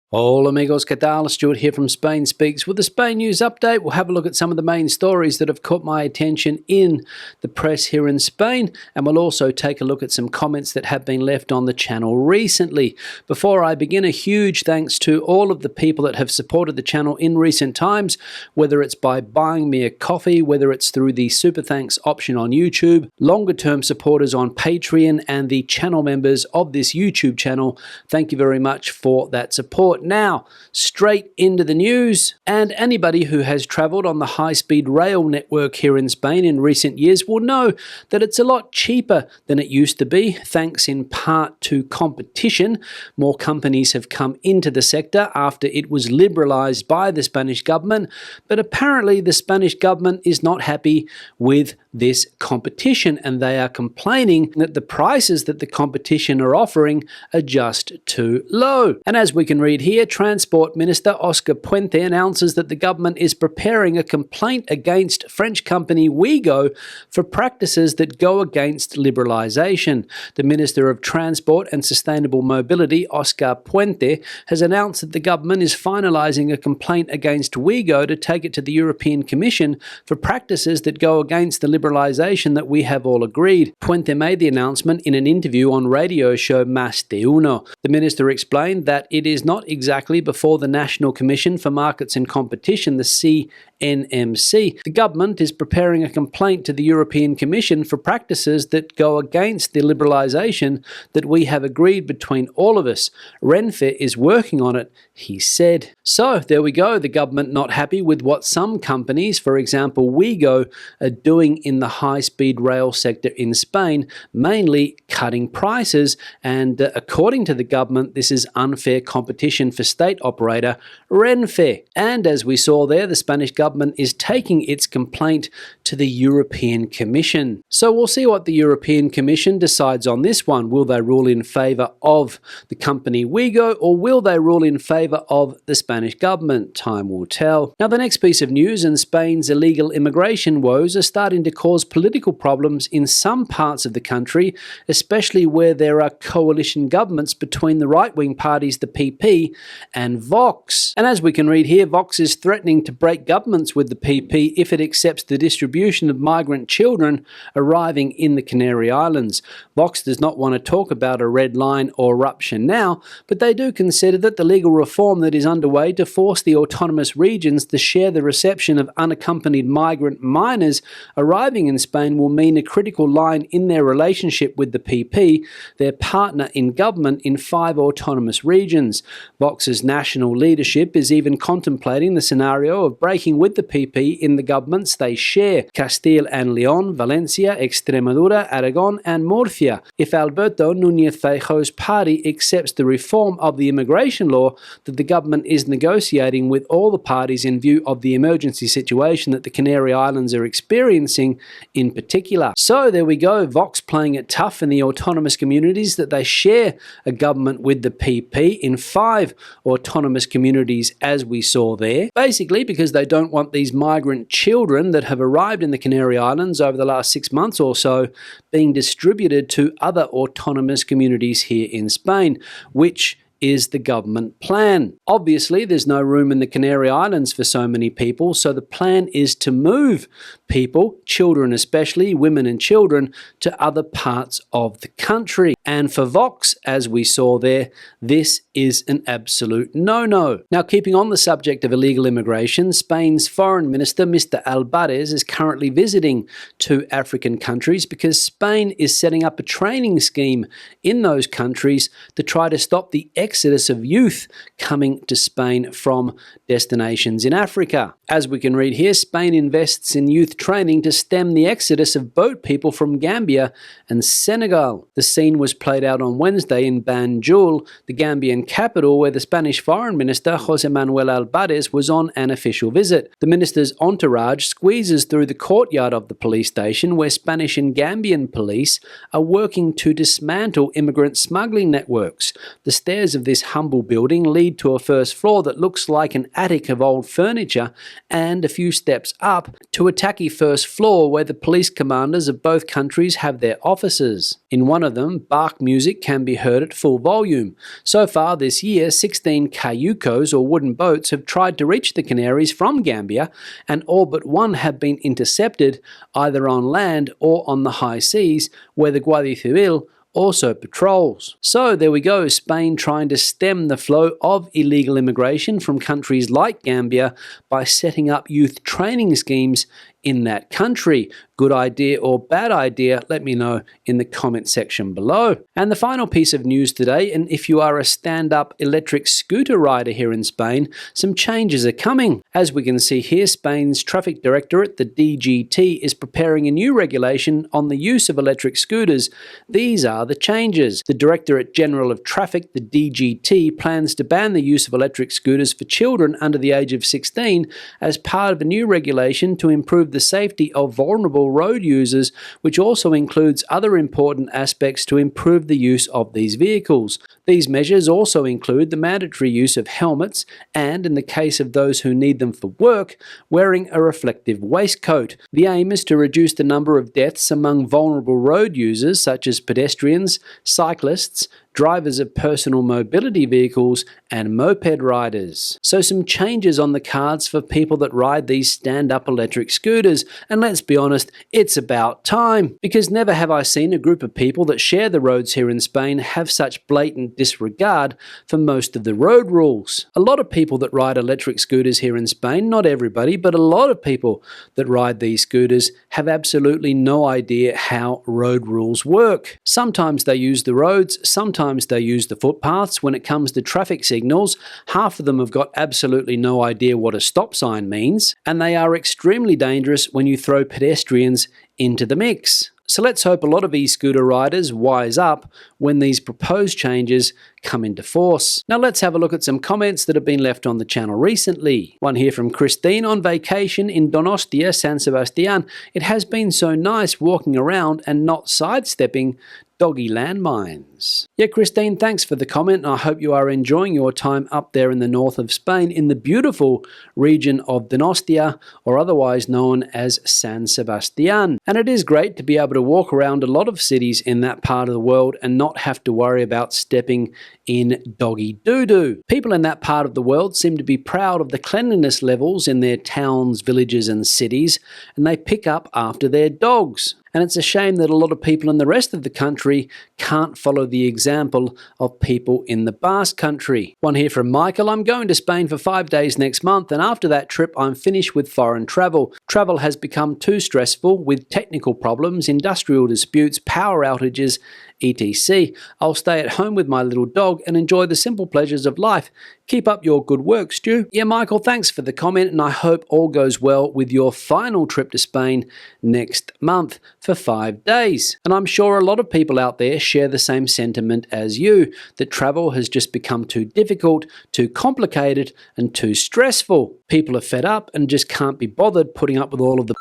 Hola amigos, ¿qué tal? Stuart here from Spain Speaks. With the Spain News Update, we'll have a look at some of the main stories that have caught my attention in the press here in Spain, and we'll also take a look at some comments that have been left on the channel recently. Before I begin, a huge thanks to all of the people that have supported the channel in recent times, whether it's by buying me a coffee, whether it's through the Super Thanks option on YouTube, longer-term supporters on Patreon, and the channel members of this YouTube channel. Thank you very much for that support. Now, straight into the news, and anybody who has travelled on the high-speed rail network here in Spain in recent years will know that it's a lot cheaper than it used to be, thanks in part to competition. More companies have come into the sector after it was liberalised by the Spanish government, but apparently the Spanish government is not happy with this competition, and they are complaining that the prices that the competition are offering are just too low. And as we can read here, Transport Minister Oscar Puente announces that the government is preparing a complaint against French company Wego for practices that go against liberalisation. The Minister of Transport and Sustainable Mobility, Oscar Puente, has announced that the government is finalising a complaint against Wego to take it to the European Commission for practices that go against the liberalisation that we have all agreed. Puente made the announcement in an interview on radio show Más de Uno. The minister explained that it is not exactly before the National Commission for Markets and Competition, the CNMC. The government is preparing a complaint to the European Commission for practices that go against the liberalisation that we have agreed between all of us. Renfe is working on it, he said. So there we go, the government not happy with what some companies, for example Wego, are doing in the high-speed rail sector in Spain, mainly cutting prices, and according to the government this is unfair competition for state operator Renfe. And as we saw there, the Spanish government is taking its complaint to the European Commission. So we'll see what the European Commission decides on this one. Will they rule in favour of the company Wego, or will they rule in favour of the Spanish government? Time will tell. Now the next piece of news, and Spain's illegal immigration woes are starting to cause political problems in some parts of the country, especially where there are coalition governments between the right-wing parties, the PP and Vox. And as we can read here, Vox is threatening to break governments with the PP if it accepts the distribution of migrant children arriving in the Canary Islands. Vox does not want to talk about a red line or eruption now, but they do consider that the legal reform that is underway to force the autonomous regions to share the reception of unaccompanied migrant minors arriving in Spain will mean a critical line in their relationship with the PP, their partner in government in 5 autonomous regions. Vox's national leadership is even contemplating the scenario of breaking with the PP in the governments they share: Castile and León, Valencia, Extremadura, Aragon and Murcia, if Alberto Núñez Feijóo's party accepts the reform of the immigration law that the government is negotiating with all the parties in view of the emergency situation that the Canary Islands are experiencing in particular. So there we go, Vox playing it tough in the autonomous communities that they share a government with the PP in 5 autonomous communities, as we saw there, basically because they don't want these migrant children that have arrived in the Canary Islands over the last 6 months or so being distributed to other autonomous communities here in Spain, which is the government plan. Obviously, there's no room in the Canary Islands for so many people, so the plan is to move people, children especially, women and children, to other parts of the country. And for Vox, as we saw there, this is an absolute no-no. Now, keeping on the subject of illegal immigration, Spain's Foreign Minister, Mr. Albares, is currently visiting 2 African countries because Spain is setting up a training scheme in those countries to try to stop the exodus of youth coming to Spain from destinations in Africa. As we can read here, Spain invests in youth training to stem the exodus of boat people from Gambia and Senegal. The scene was played out on Wednesday in Banjul, the Gambian capital, where the Spanish Foreign Minister José Manuel Albares was on an official visit. The minister's entourage squeezes through the courtyard of the police station, where Spanish and Gambian police are working to dismantle immigrant smuggling networks. The stairs of this humble building lead to a first floor that looks like an attic of old furniture, and a few steps up to a tacky first floor where the police commanders of both countries have their offices. In one of them, bark music can be heard at full volume. So far this year, 16 cayucos or wooden boats have tried to reach the Canaries from Gambia, and all but one have been intercepted either on land or on the high seas, where the Guardia Civil also patrols. So there we go, Spain trying to stem the flow of illegal immigration from countries like Gambia by setting up youth training schemes in that country. Good idea or bad idea? Let me know in the comment section below. And the final piece of news today, and if you are a stand-up electric scooter rider here in Spain, some changes are coming. As we can see here, Spain's traffic directorate, the DGT, is preparing a new regulation on the use of electric scooters. These are the changes. The Directorate General of Traffic, the DGT, plans to ban the use of electric scooters for children under the age of 16 as part of a new regulation to improve the safety of vulnerable road users, which also includes other important aspects to improve the use of these vehicles. These measures also include the mandatory use of helmets and, in the case of those who need them for work, wearing a reflective waistcoat. The aim is to reduce the number of deaths among vulnerable road users such as pedestrians, cyclists, drivers of personal mobility vehicles, and moped riders. So some changes on the cards for people that ride these stand-up electric scooters, and let's be honest, it's about time, because never have I seen a group of people that share the roads here in Spain have such blatant disregard for most of the road rules. A lot of people that ride electric scooters here in Spain, not everybody, but a lot of people that ride these scooters have absolutely no idea how road rules work. Sometimes they use the roads, sometimes they use the footpaths. When it comes to traffic signals, half of them have got absolutely no idea what a stop sign means, and they are extremely dangerous when you throw pedestrians into the mix. So let's hope a lot of e-scooter riders wise up when these proposed changes come into force. Now let's have a look at some comments that have been left on the channel recently. One here from Christine: on vacation in Donostia, San Sebastian. It has been so nice walking around and not sidestepping doggy landmines. Yeah, Christine, thanks for the comment. I hope you are enjoying your time up there in the north of Spain in the beautiful region of Donostia, or otherwise known as San Sebastian. And it is great to be able to walk around a lot of cities in that part of the world and not have to worry about stepping in doggy doo-doo. People in that part of the world seem to be proud of the cleanliness levels in their towns, villages and cities, and they pick up after their dogs. And it's a shame that a lot of people in the rest of the country can't follow the example of people in the Basque Country. One here from Michael: I'm going to Spain for 5 days next month, and after that trip I'm finished with foreign travel. Travel has become too stressful with technical problems, industrial disputes, power outages, etc. I'll stay at home with my little dog and enjoy the simple pleasures of life. Keep up your good work, Stu. Yeah, Michael, thanks for the comment, and I hope all goes well with your final trip to Spain next month for 5 days. And I'm sure a lot of people out there share the same sentiment as you, that travel has just become too difficult, too complicated, and too stressful. People are fed up and just can't be bothered putting up with all of the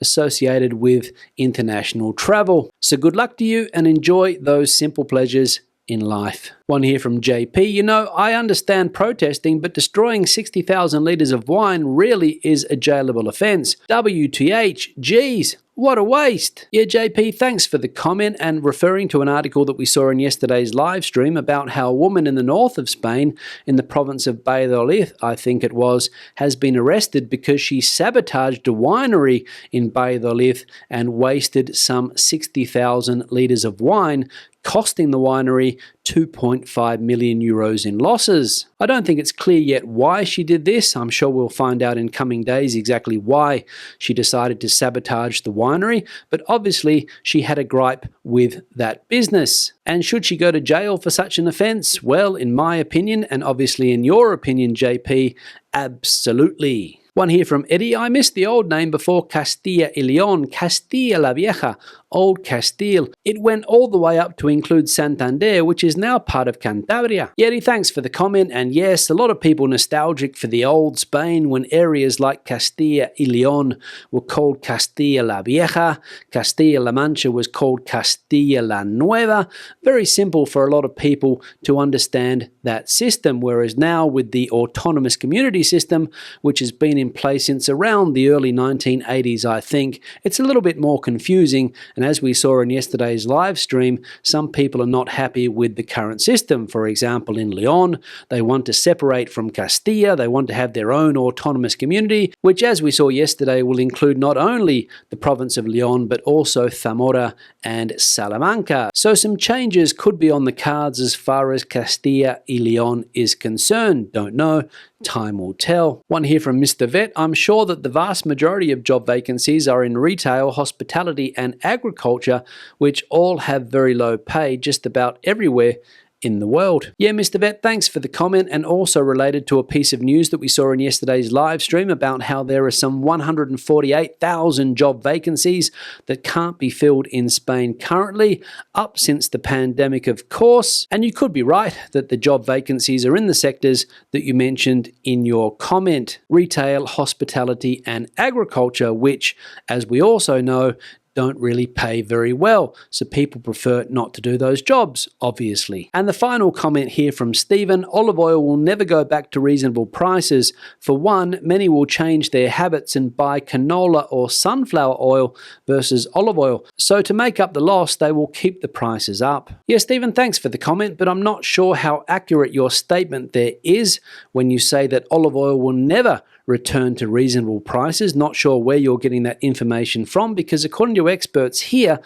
associated with international travel. So good luck to you and enjoy those simple pleasures in life. One here from JP: you know, I understand protesting, but destroying 60,000 litres of wine really is a jailable offence. WTH, geez, what a waste. Yeah, JP, thanks for the comment, and referring to an article that we saw in yesterday's live stream about how a woman in the north of Spain, in the province of Valladolid, I think it was, has been arrested because she sabotaged a winery in Valladolid and wasted some 60,000 litres of wine, costing the winery 2.5 million euros in losses. I don't think it's clear yet why she did this. I'm sure we'll find out in coming days exactly why she decided to sabotage the winery, but obviously she had a gripe with that business. And should she go to jail for such an offence? Well, in my opinion, and obviously in your opinion, JP, absolutely. One here from Eddie: I missed the old name before Castilla y León, Castilla la Vieja, Old Castile. It went all the way up to include Santander, which is now part of Cantabria. Yeti, thanks for the comment, and yes, a lot of people nostalgic for the old Spain when areas like Castilla y León were called Castilla la Vieja, Castilla la Mancha was called Castilla la Nueva. Very simple for a lot of people to understand that system, whereas now with the autonomous community system, which has been in place since around the early 1980s, I think, it's a little bit more confusing, and as we saw in yesterday's live stream, some people are not happy with the current system. For example, in León, they want to separate from Castilla, they want to have their own autonomous community, which as we saw yesterday will include not only the province of León, but also Zamora and Salamanca. So some changes could be on the cards as far as Castilla y León is concerned. Don't know. Time will tell. One here from Mr. Vet. I'm sure that the vast majority of job vacancies are in retail, hospitality and agriculture, which all have very low pay just about everywhere in the world. Yeah, Mr. Vet, thanks for the comment, and also related to a piece of news that we saw in yesterday's live stream about how there are some 148,000 job vacancies that can't be filled in Spain currently, up since the pandemic, of course. And you could be right that the job vacancies are in the sectors that you mentioned in your comment: retail, hospitality and agriculture, which, as we also know, don't really pay very well, so people prefer not to do those jobs, obviously. And the final comment here from Stephen: olive oil will never go back to reasonable prices. For one, many will change their habits and buy canola or sunflower oil versus olive oil, so to make up the loss, they will keep the prices up. Yeah, Stephen, thanks for the comment, but I'm not sure how accurate your statement there is when you say that olive oil will never return to reasonable prices. Not sure where you're getting that information from, because according to experts here,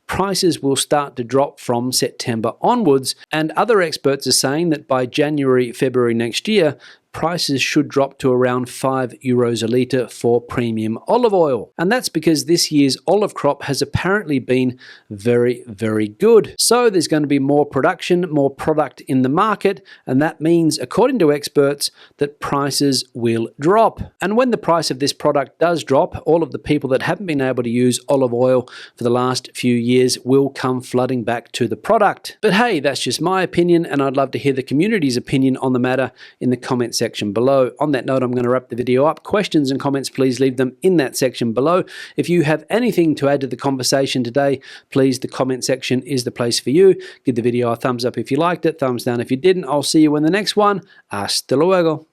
prices will start to drop from September onwards, and other experts are saying that by January, February next year, prices should drop to around €5 a litre for premium olive oil. And that's because this year's olive crop has apparently been very, very good. So there's going to be more production, more product in the market, and that means, according to experts, that prices will drop. And when the price of this product does drop, all of the people that haven't been able to use olive oil for the last few years will come flooding back to the product. But hey, that's just my opinion, and I'd love to hear the community's opinion on the matter in the comments section below. On that note, I'm going to wrap the video up. Questions and comments, please leave them in that section below. If you have anything to add to the conversation today, please, the comment section is the place for you. Give the video a thumbs up if you liked it, thumbs down if you didn't. I'll see you in the next one. Hasta luego.